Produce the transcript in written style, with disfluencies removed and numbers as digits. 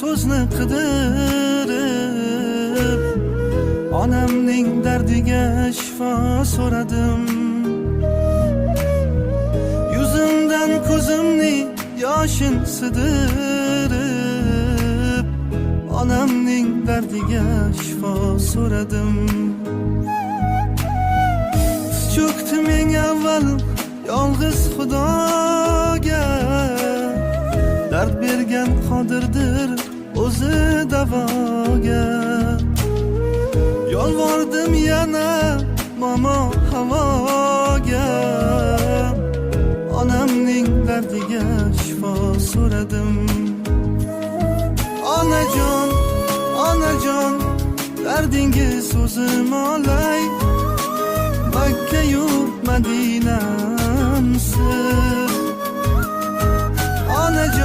so'zni qidirib, onamning dardiga shifo so'radim. Yuzimdan ko'zimni yoshin sidirib, onamning dardiga shifo so'radim. Cho'kdim eng avval yolg'iz Xudoga, dard bergan qodirdir o'zi davoga. Yolvordim yana momo havoga, onamning dardiga shifo so'radim. Onajon, onajon, dardingiz o'zim olay, Makka-yu Madinam siz. Onajon